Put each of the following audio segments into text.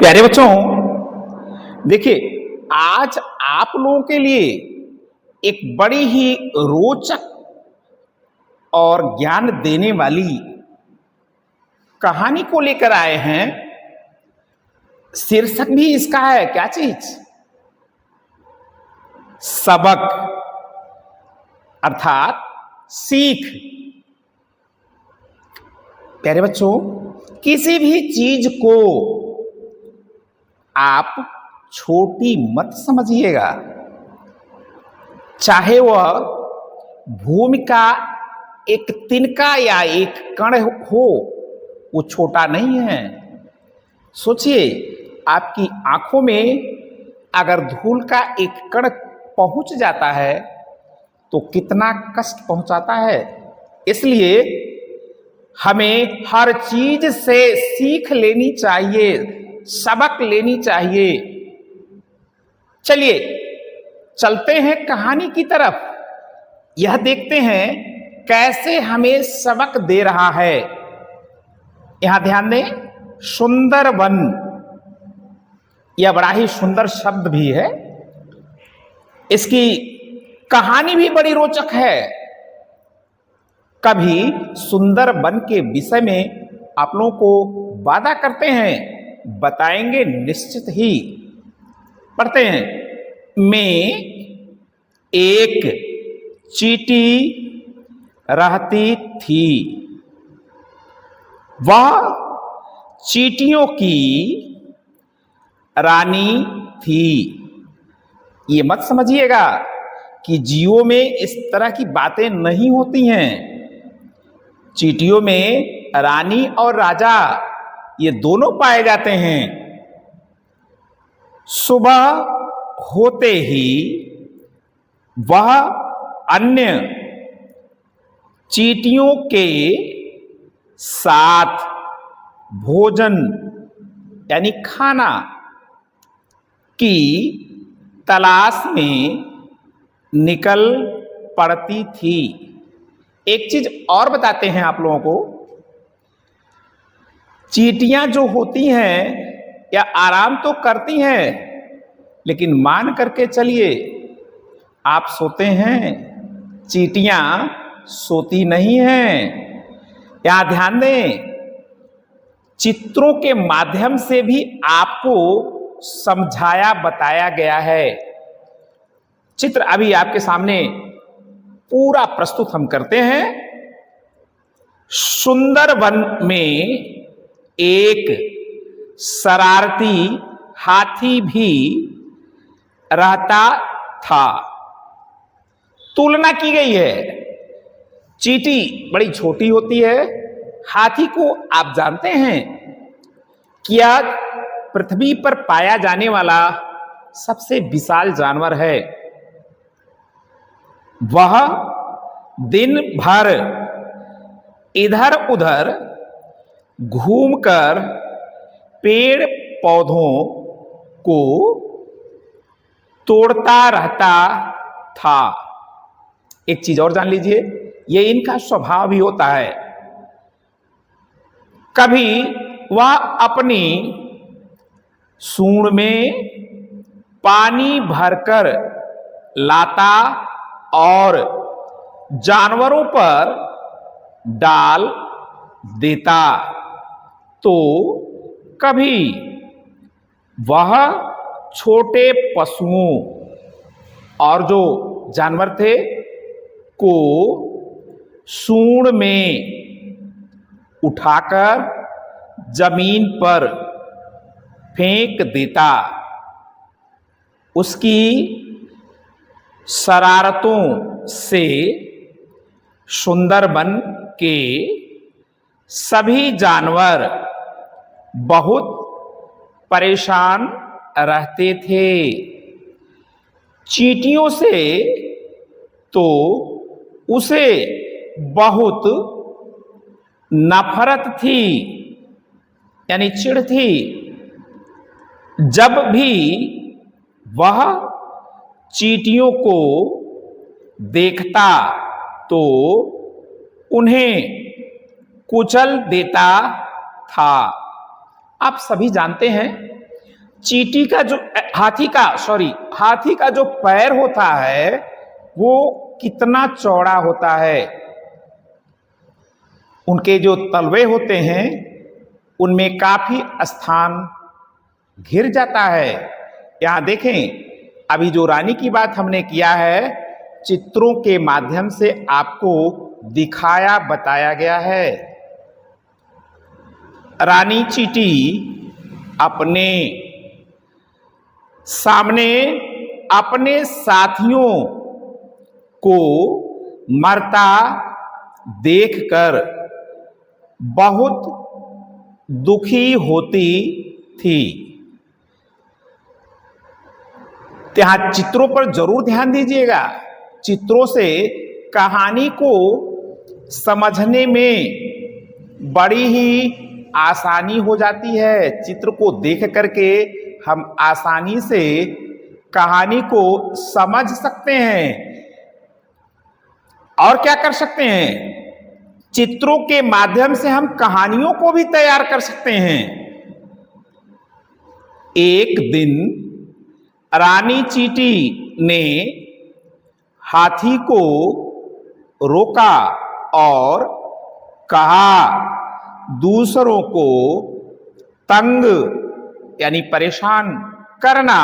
प्यारे बच्चों, देखिए आज आप लोगों के लिए एक बड़ी ही रोचक और ज्ञान देने वाली कहानी को लेकर आए हैं। शीर्षक भी इसका है क्या चीज? सबक अर्थात सीख। प्यारे बच्चों, किसी भी चीज को आप छोटी मत समझिएगा, चाहे वह भूमि का एक तिनका या एक कण हो, वो छोटा नहीं है। सोचिए, आपकी आंखों में अगर धूल का एक कण पहुंच जाता है तो कितना कष्ट पहुंचाता है। इसलिए हमें हर चीज से सीख लेनी चाहिए, सबक लेनी चाहिए। चलिए चलते हैं कहानी की तरफ, यह देखते हैं कैसे हमें सबक दे रहा है। यहां ध्यान दें, सुंदर वन, यह बड़ा ही सुंदर शब्द भी है। इसकी कहानी भी बड़ी रोचक है। कभी सुंदर वन के विषय में आप लोगों को वादा करते हैं, बताएंगे निश्चित ही। पढ़ते हैं। में एक चींटी रहती थी, वह चींटियों की रानी थी। ये मत समझिएगा कि जीवों में इस तरह की बातें नहीं होती हैं। चींटियों में रानी और राजा ये दोनों पाए जाते हैं। सुबह होते ही वह अन्य चींटियों के साथ भोजन यानी खाना की तलाश में निकल पड़ती थी। एक चीज और बताते हैं आप लोगों को, चींटियां जो होती हैं या आराम तो करती हैं, लेकिन मान करके चलिए, आप सोते हैं, चींटियां सोती नहीं हैं। यहां ध्यान दें, चित्रों के माध्यम से भी आपको समझाया बताया गया है। चित्र अभी आपके सामने पूरा प्रस्तुत हम करते हैं। सुंदर वन में एक शरारती हाथी भी रहता था। तुलना की गई है। चींटी बड़ी छोटी होती है, हाथी को आप जानते हैं क्या पृथ्वी पर पाया जाने वाला सबसे विशाल जानवर है। वह दिन भर इधर उधर घूमकर पेड़ पौधों को तोड़ता रहता था। एक चीज और जान लीजिए, ये इनका स्वभाव भी होता है। कभी वह अपनी सूंड में पानी भरकर लाता और जानवरों पर डाल देता, तो कभी वह छोटे पशुओं और जो जानवर थे को सूंड में उठाकर जमीन पर फेंक देता। उसकी शरारतों से सुंदरबन के सभी जानवर बहुत परेशान रहते थे। चींटियों से तो उसे बहुत नफरत थी, यानी चिढ़ थी। जब भी वह चींटियों को देखता तो उन्हें कुचल देता था। आप सभी जानते हैं चींटी का जो हाथी का जो पैर होता है वो कितना चौड़ा होता है। उनके जो तलवे होते हैं उनमें काफी स्थान घिर जाता है। यहां देखें, अभी जो रानी की बात हमने किया है, चित्रों के माध्यम से आपको दिखाया बताया गया है। रानी चींटी अपने सामने अपने साथियों को मरता देखकर बहुत दुखी होती थी। यहां चित्रों पर जरूर ध्यान दीजिएगा। चित्रों से कहानी को समझने में बड़ी ही आसानी हो जाती है। चित्र को देख करके हम आसानी से कहानी को समझ सकते हैं। और क्या कर सकते हैं? चित्रों के माध्यम से हम कहानियों को भी तैयार कर सकते हैं। एक दिन रानी चींटी ने हाथी को रोका और कहा, दूसरों को तंग यानी परेशान करना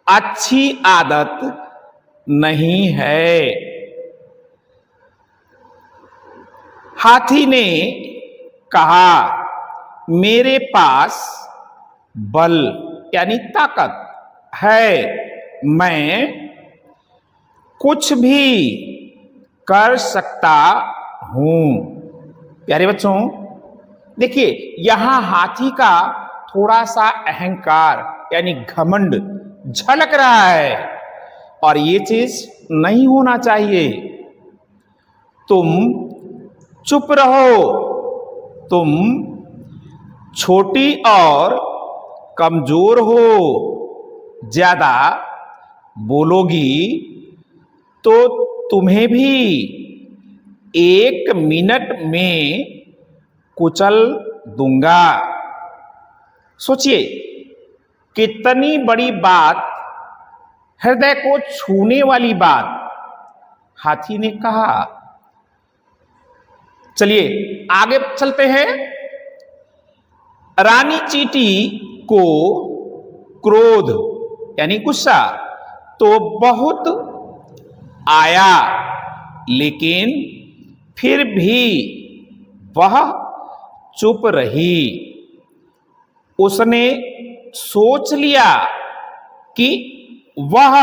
अच्छी आदत नहीं है। हाथी ने कहा, मेरे पास बल यानी ताकत है, मैं कुछ भी कर सकता हूं। प्यारे बच्चों, देखिए यहां हाथी का थोड़ा सा अहंकार यानी घमंड झलक रहा है और ये चीज नहीं होना चाहिए। तुम चुप रहो, तुम छोटी और कमजोर हो, ज्यादा बोलोगी तो तुम्हें भी 1 मिनट में कुचल दूंगा। सोचिए कितनी बड़ी बात, हृदय को छूने वाली बात हाथी ने कहा। चलिए आगे चलते हैं। रानी चींटी को क्रोध यानी गुस्सा तो बहुत आया, लेकिन फिर भी वह चुप रही। उसने सोच लिया कि वह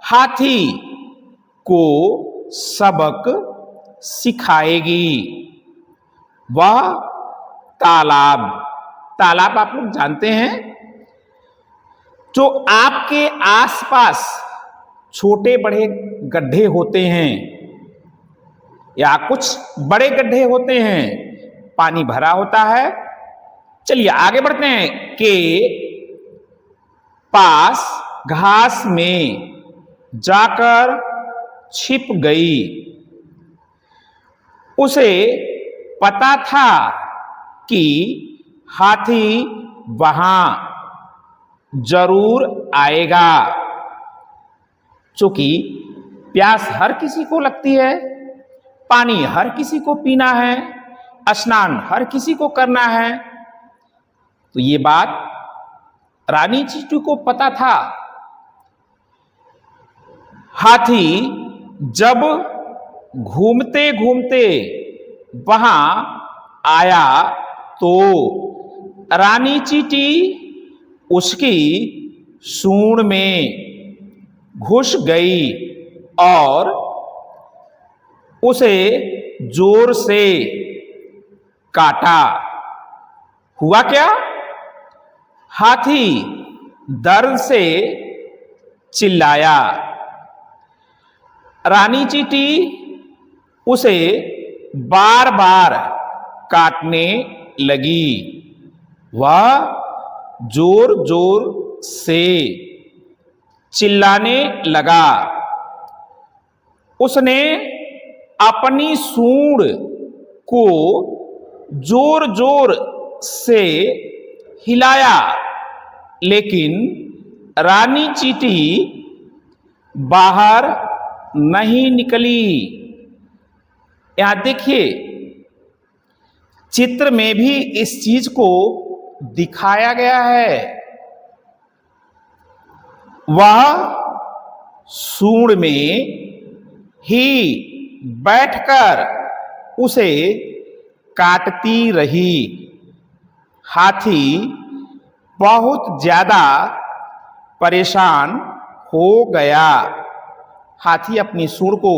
हाथी को सबक सिखाएगी। वह तालाब आप लोग जानते हैं, जो आपके आसपास छोटे बड़े गड्ढे होते हैं या कुछ बड़े गड्ढे होते हैं, पानी भरा होता है। चलिए आगे बढ़ते हैं कि पास घास में जाकर छिप गई। उसे पता था कि हाथी वहां जरूर आएगा। चूंकि प्यास हर किसी को लगती है, पानी हर किसी को पीना है, स्नान हर किसी को करना है, तो ये बात रानी चींटी को पता था। हाथी जब घूमते घूमते वहां आया तो रानी चींटी उसकी सूंड में घुस गई और उसे जोर से काटा। हुआ क्या? हाथी दर्द से चिल्लाया। रानी चींटी उसे बार बार काटने लगी। वह जोर जोर से चिल्लाने लगा। उसने अपनी सूंड को जोर जोर से हिलाया, लेकिन रानी चींटी बाहर नहीं निकली। यहां देखिए, चित्र में भी इस चीज को दिखाया गया है। वह सूंड में ही बैठकर उसे काटती रही। हाथी बहुत ज्यादा परेशान हो गया। हाथी अपनी सूंड को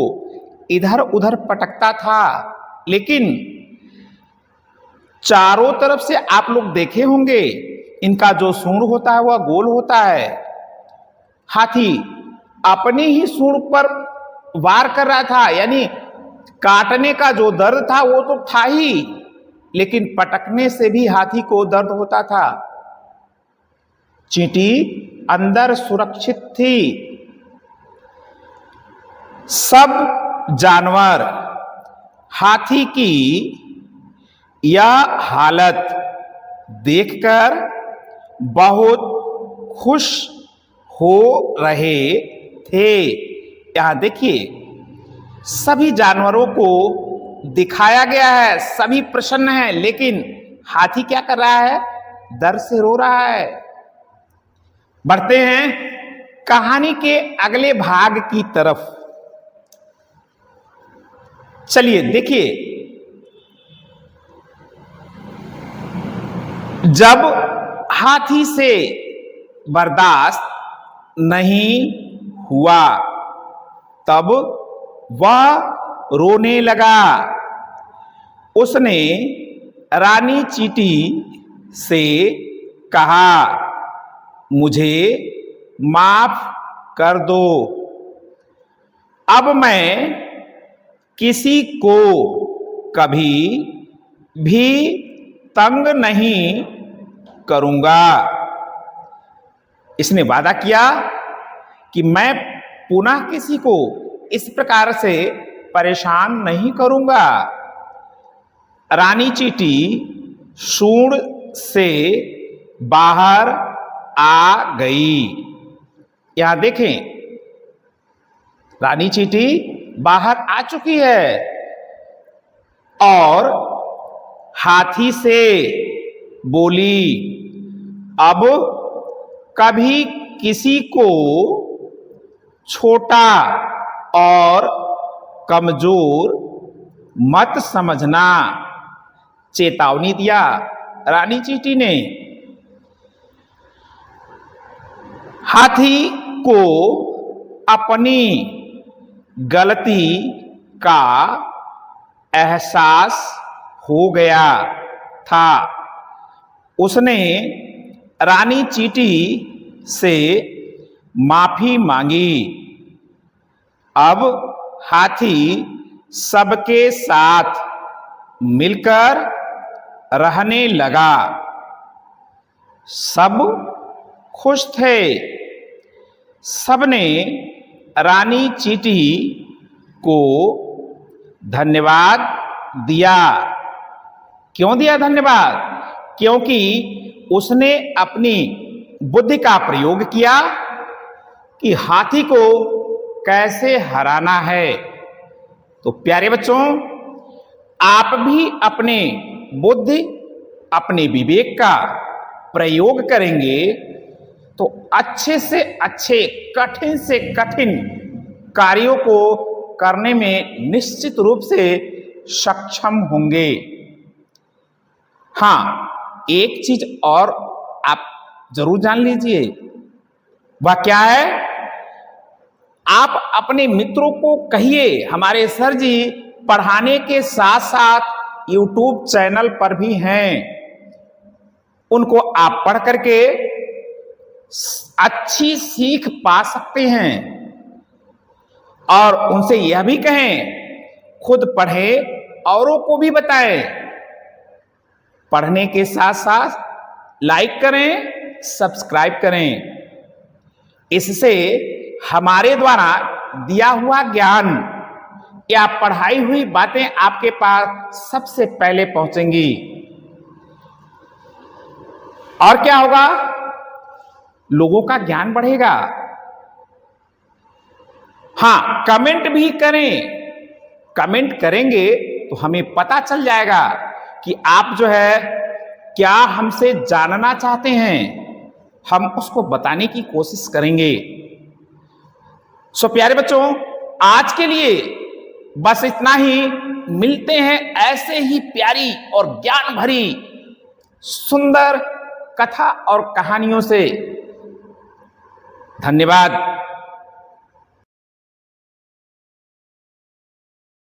इधर उधर पटकता था, लेकिन चारों तरफ से आप लोग देखे होंगे, इनका जो सूंड होता है वह गोल होता है। हाथी अपनी ही सूंड पर वार कर रहा था, यानी काटने का जो दर्द था वो तो था ही, लेकिन पटकने से भी हाथी को दर्द होता था। चींटी अंदर सुरक्षित थी। सब जानवर हाथी की यह हालत देखकर बहुत खुश हो रहे थे। यहां देखिए, सभी जानवरों को दिखाया गया है, सभी प्रसन्न हैं, लेकिन हाथी क्या कर रहा है? डर से रो रहा है। बढ़ते हैं कहानी के अगले भाग की तरफ। चलिए देखिए, जब हाथी से बर्दाश्त नहीं हुआ, तब वह रोने लगा। उसने रानी चींटी से कहा, मुझे माफ कर दो, अब मैं किसी को कभी भी तंग नहीं करूंगा। इसने वादा किया कि मैं पुनः किसी को इस प्रकार से परेशान नहीं करूंगा। रानी चींटी सूंड से बाहर आ गई। यहां देखें, रानी चींटी बाहर आ चुकी है और हाथी से बोली, अब कभी किसी को छोटा और कमजोर मत समझना। चेतावनी दिया रानी चींटी ने। हाथी को अपनी गलती का एहसास हो गया था। उसने रानी चींटी से माफी मांगी। अब हाथी सबके साथ मिलकर रहने लगा। सब खुश थे। सबने रानी चींटी को धन्यवाद दिया। क्यों दिया धन्यवाद? क्योंकि उसने अपनी बुद्धि का प्रयोग किया कि हाथी को कैसे हराना है। तो प्यारे बच्चों, आप भी अपने बुद्धि, अपने विवेक का प्रयोग करेंगे तो अच्छे से अच्छे, कठिन से कठिन कार्यों को करने में निश्चित रूप से सक्षम होंगे। हाँ, एक चीज और आप जरूर जान लीजिए। वह क्या है? आप अपने मित्रों को कहिए, हमारे सर जी पढ़ाने के साथ साथ YouTube चैनल पर भी हैं। उनको आप पढ़ करके अच्छी सीख पा सकते हैं। और उनसे यह भी कहें, खुद पढ़ें, औरों को भी बताएं। पढ़ने के साथ साथ लाइक करें, सब्सक्राइब करें। इससे हमारे द्वारा दिया हुआ ज्ञान या पढ़ाई हुई बातें आपके पास सबसे पहले पहुंचेंगी। और क्या होगा? लोगों का ज्ञान बढ़ेगा। हां, कमेंट भी करें। कमेंट करेंगे तो हमें पता चल जाएगा कि आप जो है क्या हमसे जानना चाहते हैं, हम उसको बताने की कोशिश करेंगे। सो प्यारे बच्चों, आज के लिए बस इतना ही। मिलते हैं ऐसे ही प्यारी और ज्ञान भरी सुंदर कथा और कहानियों से। धन्यवाद।